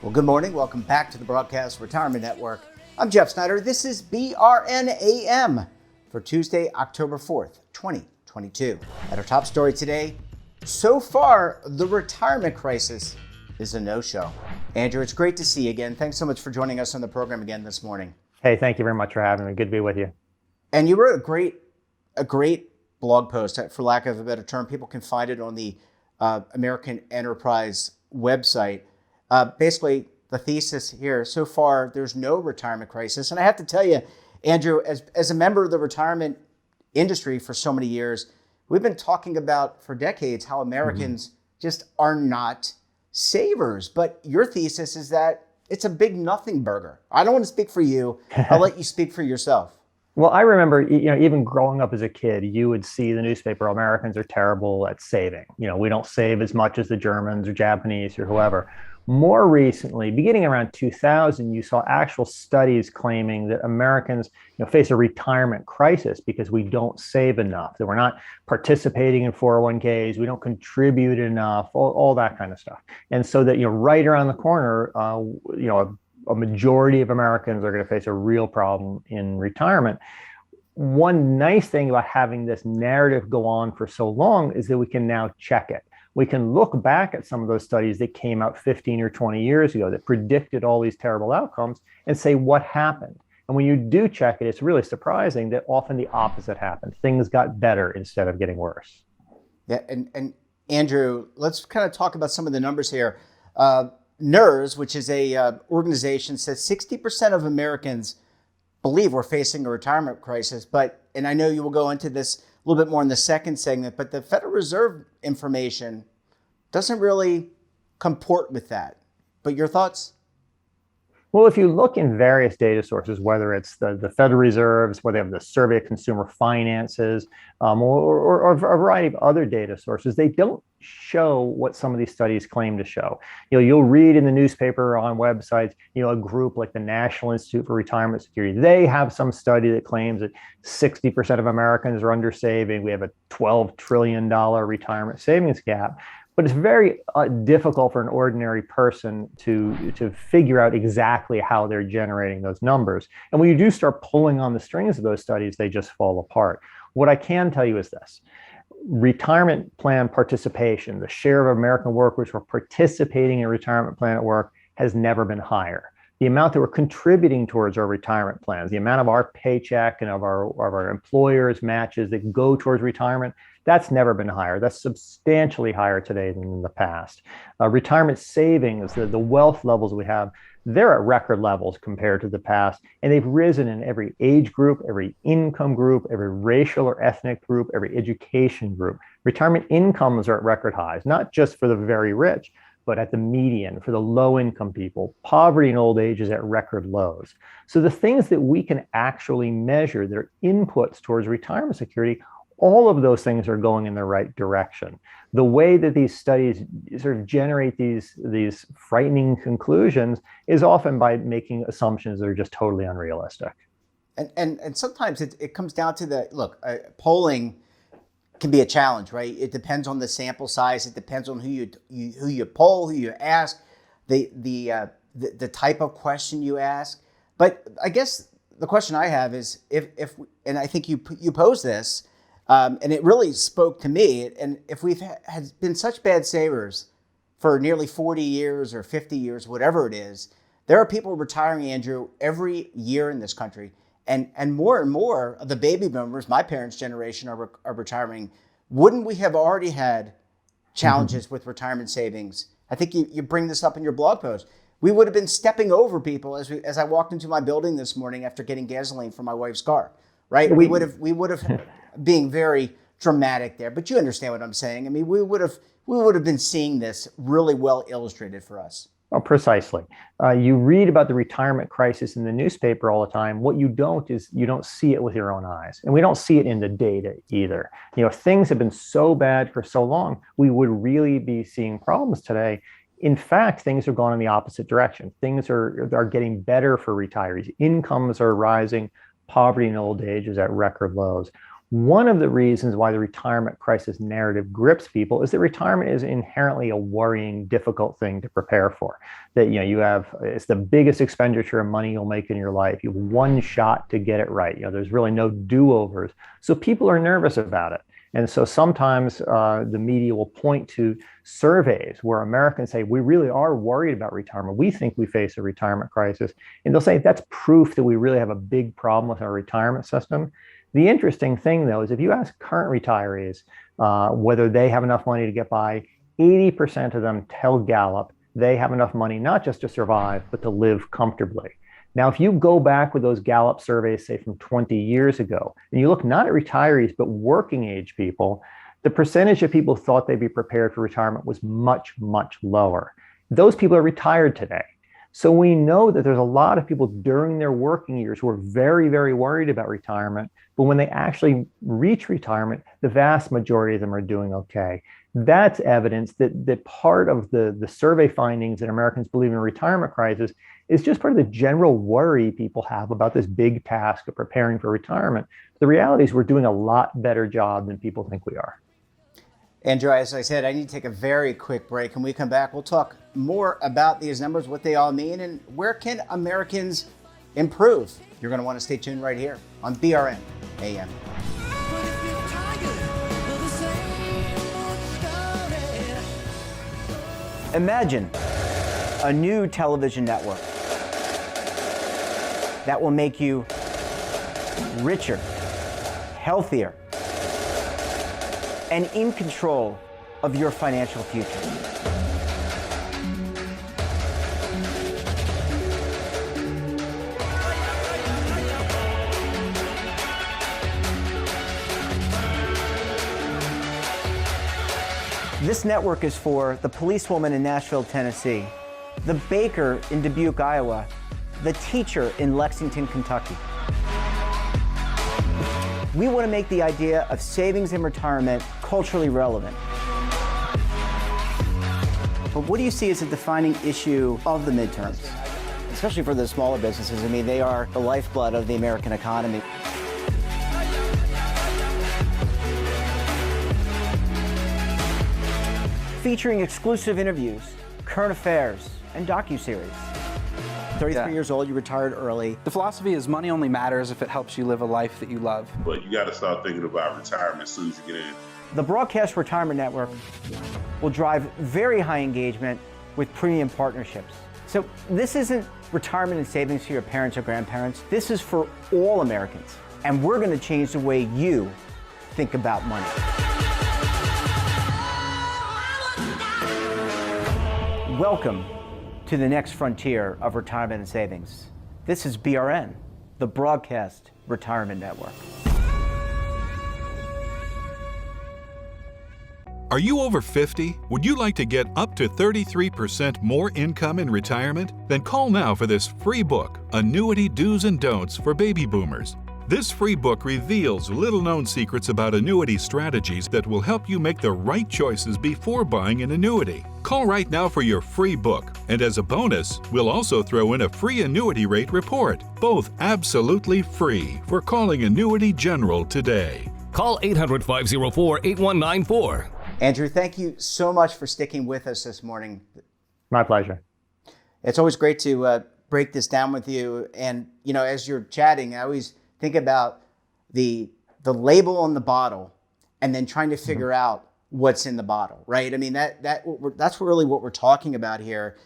Well, good morning. Welcome back to the Broadcast Retirement Network. I'm Jeff Snyder. This is BRN AM for Tuesday, October 4th, 2022. At our top story today, so far, the retirement crisis is a no-show. Andrew, it's great to see you again. Thanks so much for joining us on the program again this morning. Hey, thank you very much for having me. Good to be with you. And you wrote a great blog post, for lack of a better term. People can find it on the American Enterprise website. Basically, the thesis here, so far, there's no retirement crisis. And I have to tell you, Andrew, as a member of the retirement industry for so many years, we've been talking about for decades how Americans just are not savers. But your thesis is that it's a big nothing burger. I don't want to speak for you. I'll let you speak for yourself. Well, I remember, even growing up as a kid, you would see the newspaper, Americans are terrible at saving. We don't save as much as the Germans or Japanese or whoever. More recently, beginning around 2000, you saw actual studies claiming that Americans face a retirement crisis because we don't save enough, that we're not participating in 401ks, we don't contribute enough, all that kind of stuff. And so that, right around the corner, a majority of Americans are going to face a real problem in retirement. One nice thing about having this narrative go on for so long is that we can now check it. We can look back at some of those studies that came out 15 or 20 years ago that predicted all these terrible outcomes and say what happened. And when you do check it, it's really surprising that often the opposite happened. Things got better instead of getting worse. Yeah, and Andrew, let's kind of talk about some of the numbers here. NERS, which is a organization, says 60% of Americans believe we're facing a retirement crisis. And I know you will go into this a little bit more in the second segment, but the Federal Reserve information doesn't really comport with that. But your thoughts? Well, if you look in various data sources, whether it's the Federal Reserves, whether they have the Survey of Consumer Finances, or a variety of other data sources, they don't show what some of these studies claim to show. You'll read in the newspaper or on websites, a group like the National Institute for Retirement Security. They have some study that claims that 60% of Americans are under saving. We have a $12 trillion retirement savings gap. But it's very difficult for an ordinary person to figure out exactly how they're generating those numbers. And when you do start pulling on the strings of those studies, they just fall apart. What I can tell you is this. Retirement plan participation, the share of American workers who are participating in a retirement plan at work, has never been higher. The amount that we're contributing towards our retirement plans, the amount of our paycheck and of our employers' matches that go towards retirement, that's never been higher. That's substantially higher today than in the past. Retirement savings, the wealth levels we have, they're at record levels compared to the past, and they've risen in every age group, every income group, every racial or ethnic group, every education group. Retirement incomes are at record highs, not just for the very rich, but at the median, for the low-income people. Poverty in old age is at record lows. So the things that we can actually measure that are inputs towards retirement security, all of those things are going in the right direction. The way that these studies sort of generate these frightening conclusions is often by making assumptions that are just totally unrealistic. And sometimes it comes down to polling can be a challenge, right? It depends on the sample size. It depends on who you poll, who you ask, the type of question you ask. But I guess the question I have is if and I think you posed this, and it really spoke to me. And if we've had been such bad savers for nearly 40 years or 50 years, whatever it is, there are people retiring, Andrew, every year in this country. And more of the baby boomers, my parents' generation, are retiring. Wouldn't we have already had challenges with retirement savings? I think you bring this up in your blog post. We would have been stepping over people as I walked into my building this morning after getting gasoline for my wife's car, right? We would have being very dramatic there, but you understand what I'm saying. I mean, we would have been seeing this really well illustrated for us. Oh, precisely. You read about the retirement crisis in the newspaper all the time. What you don't is you don't see it with your own eyes. And we don't see it in the data either. If things have been so bad for so long, we would really be seeing problems today. In fact, things have gone in the opposite direction. Things are getting better for retirees. Incomes are rising. Poverty in old age is at record lows. One of the reasons why the retirement crisis narrative grips people is that retirement is inherently a worrying, difficult thing to prepare for. That it's the biggest expenditure of money you'll make in your life. You have one shot to get it right. There's really no do-overs. So people are nervous about it. And so sometimes the media will point to surveys where Americans say, we really are worried about retirement. We think we face a retirement crisis. And they'll say that's proof that we really have a big problem with our retirement system. The interesting thing, though, is if you ask current retirees whether they have enough money to get by, 80% of them tell Gallup they have enough money not just to survive, but to live comfortably. Now, if you go back with those Gallup surveys, say from 20 years ago, and you look not at retirees, but working age people, the percentage of people who thought they'd be prepared for retirement was much, much lower. Those people are retired today. So we know that there's a lot of people during their working years who are very, very worried about retirement. But when they actually reach retirement, the vast majority of them are doing okay. That's evidence that part of the survey findings that Americans believe in a retirement crisis is just part of the general worry people have about this big task of preparing for retirement. The reality is we're doing a lot better job than people think we are. Andrew, as I said, I need to take a very quick break. When we come back, we'll talk more about these numbers, what they all mean, and where can Americans improve. You're going to want to stay tuned right here on BRN AM. Imagine a new television network that will make you richer, healthier, and in control of your financial future. This network is for the policewoman in Nashville, Tennessee, the baker in Dubuque, Iowa, the teacher in Lexington, Kentucky. We want to make the idea of savings and retirement culturally relevant. But what do you see as a defining issue of the midterms, especially for the smaller businesses? I mean, they are the lifeblood of the American economy. Featuring exclusive interviews, current affairs, and docuseries. 33 years old, you retired early. The philosophy is money only matters if it helps you live a life that you love. But you got to start thinking about retirement as soon as you get in. The Broadcast Retirement Network will drive very high engagement with premium partnerships. So this isn't retirement and savings for your parents or grandparents. This is for all Americans. And we're going to change the way you think about money. Welcome to the next frontier of retirement and savings. This is BRN, the Broadcast Retirement Network. Are you over 50? Would you like to get up to 33% more income in retirement? Then call now for this free book, Annuity Do's and Don'ts for Baby Boomers. This free book reveals little-known secrets about annuity strategies that will help you make the right choices before buying an annuity. Call right now for your free book, and as a bonus, we'll also throw in a free annuity rate report, both absolutely free for calling Annuity General today. Call 800-504-8194. Andrew, thank you so much for sticking with us this morning. My pleasure. It's always great to break this down with you. And, as you're chatting, I always think about the label on the bottle and then trying to figure out what's in the bottle, right? I mean, that's really what we're talking about here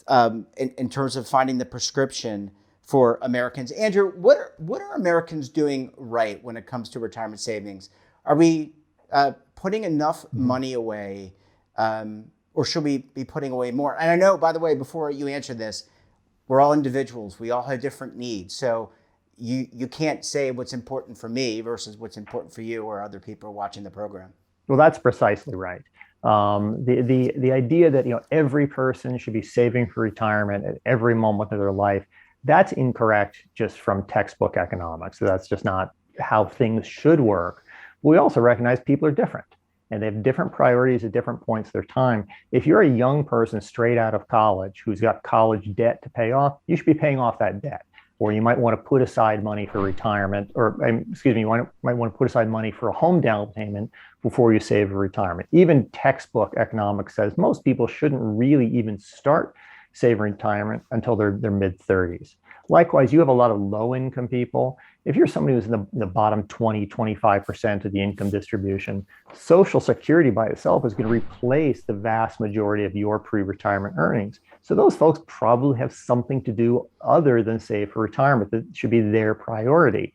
in terms of finding the prescription for Americans. Andrew, what are Americans doing right when it comes to retirement savings? Are we putting enough money away, or should we be putting away more? And I know, by the way, before you answer this, we're all individuals. We all have different needs. So you can't say what's important for me versus what's important for you or other people watching the program. Well, that's precisely right. The idea that every person should be saving for retirement at every moment of their life, that's incorrect just from textbook economics. So that's just not how things should work. We also recognize people are different and they have different priorities at different points of their time. If you're a young person straight out of college who's got college debt to pay off, you should be paying off that debt. Or you might want to put aside money for retirement, or excuse me, you might want to put aside money for a home down payment before you save for retirement. Even textbook economics says most people shouldn't really even start saving retirement until their mid-30s. Likewise, you have a lot of low-income people. If you're somebody who's in the bottom 20, 25% of the income distribution, Social Security by itself is going to replace the vast majority of your pre-retirement earnings. So those folks probably have something to do other than save for retirement. That should be their priority.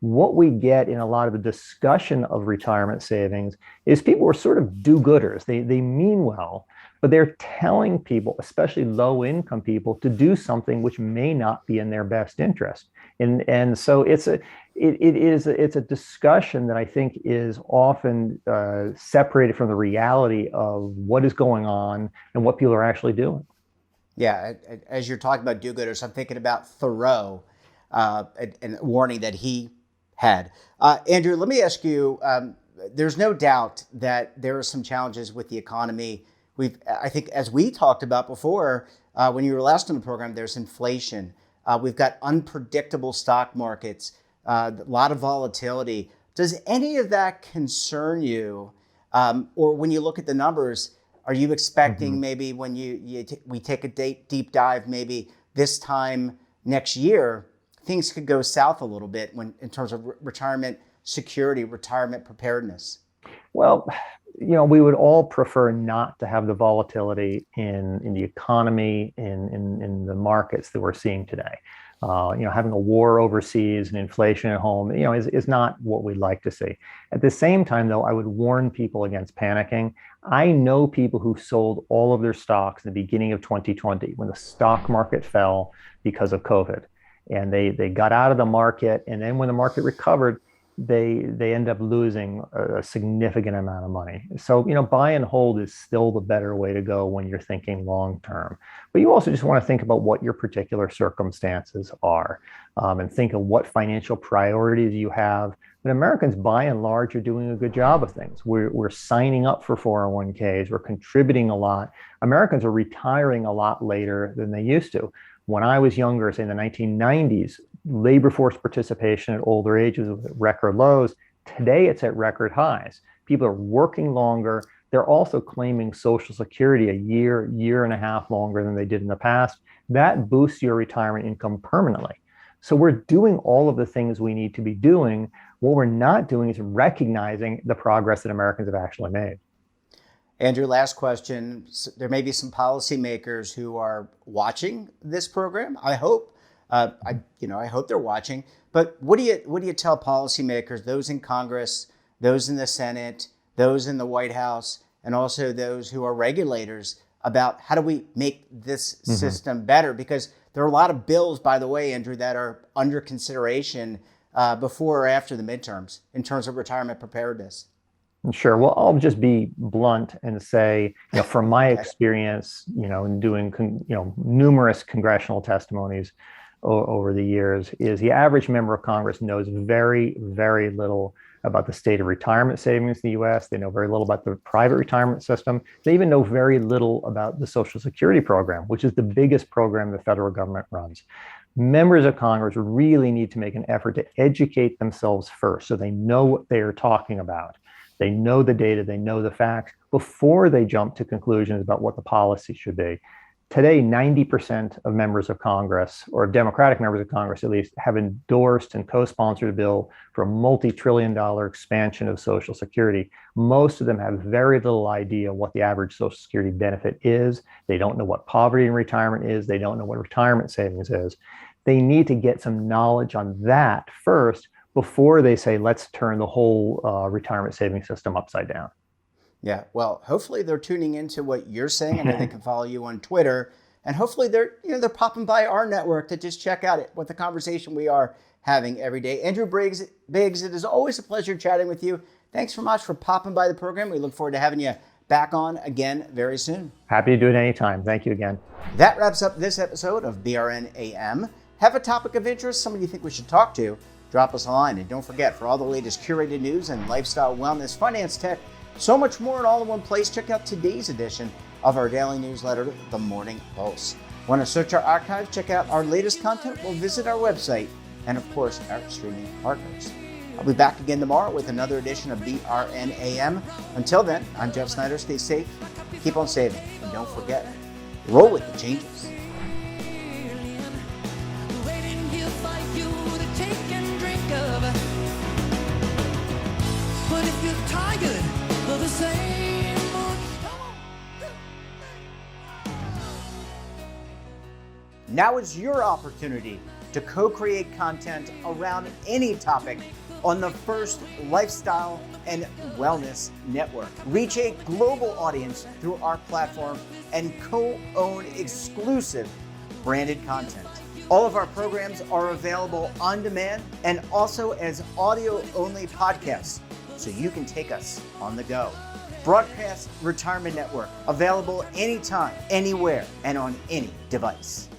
What we get in a lot of the discussion of retirement savings is people who are sort of do-gooders. They mean well, but they're telling people, especially low-income people, to do something which may not be in their best interest. And so it's a discussion that I think is often separated from the reality of what is going on and what people are actually doing. Yeah, as you're talking about do-gooders, I'm thinking about Thoreau and a warning that he had. Andrew, let me ask you, there's no doubt that there are some challenges with the economy. I think, as we talked about before, when you were last on the program, there's inflation. We've got unpredictable stock markets, a lot of volatility. Does any of that concern you? Or when you look at the numbers, are you expecting maybe when we take a deep dive, maybe this time next year, things could go south a little bit in terms of retirement security, retirement preparedness? Well, we would all prefer not to have the volatility in the economy, in the markets that we're seeing today. Having a war overseas and inflation at home, is not what we'd like to see. At the same time, though, I would warn people against panicking. I know people who sold all of their stocks in the beginning of 2020 when the stock market fell because of COVID. And they got out of the market. And then when the market recovered, they end up losing a significant amount of money. So, buy and hold is still the better way to go when you're thinking long term. But you also just want to think about what your particular circumstances are, and think of what financial priorities you have. But Americans, by and large, are doing a good job of things. We're signing up for 401ks. We're contributing a lot. Americans are retiring a lot later than they used to. When I was younger, say in the 1990s, labor force participation at older ages was at record lows. Today, it's at record highs. People are working longer. They're also claiming Social Security a year and a half longer than they did in the past. That boosts your retirement income permanently. So we're doing all of the things we need to be doing. What we're not doing is recognizing the progress that Americans have actually made. Andrew, last question. There may be some policymakers who are watching this program. I hope. I hope they're watching. But what do you tell policymakers, those in Congress, those in the Senate, those in the White House, and also those who are regulators, about how do we make this system better? Because there are a lot of bills, by the way, Andrew, that are under consideration before or after the midterms in terms of retirement preparedness. Sure. Well, I'll just be blunt and say, from my experience, in doing, numerous congressional testimonies over the years, is the average member of Congress knows very, very little about the state of retirement savings in the U.S. They know very little about the private retirement system. They even know very little about the Social Security program, which is the biggest program the federal government runs. Members of Congress really need to make an effort to educate themselves first so they know what they are talking about. They know the data, they know the facts before they jump to conclusions about what the policy should be. Today, 90% of members of Congress, or Democratic members of Congress at least, have endorsed and co-sponsored a bill for a multi-trillion-dollar expansion of Social Security. Most of them have very little idea what the average Social Security benefit is. They don't know what poverty in retirement is. They don't know what retirement savings is. They need to get some knowledge on that first before they say, let's turn the whole retirement savings system upside down. Yeah, well, hopefully they're tuning into what you're saying. I know they can follow you on Twitter, and hopefully they're popping by our network to just check out what the conversation we are having every day. Andrew Biggs, it is always a pleasure chatting with you. Thanks so much for popping by the program. We look forward to having you back on again very soon. Happy to do it anytime. Thank you again. That wraps up this episode of BRN AM. Have a topic of interest, somebody you think we should talk to? Drop us a line. And don't forget, for all the latest curated news and lifestyle, wellness, finance, tech, so much more in all in one place, check out today's edition of our daily newsletter, The Morning Pulse. Want to search our archive, check out our latest content? Well, visit our website and, of course, our streaming partners. I'll be back again tomorrow with another edition of BRN AM. Until then, I'm Jeff Snyder. Stay safe, keep on saving, and don't forget, roll with the changes. Waiting here for you to take and drink of. But if you're tired of the same old Now is your opportunity to co-create content around any topic on the First Lifestyle and Wellness Network. Reach a global audience through our platform and co-own exclusive branded content. All of our programs are available on demand and also as audio-only podcasts, so you can take us on the go. Broadcast Retirement Network, available anytime, anywhere, and on any device.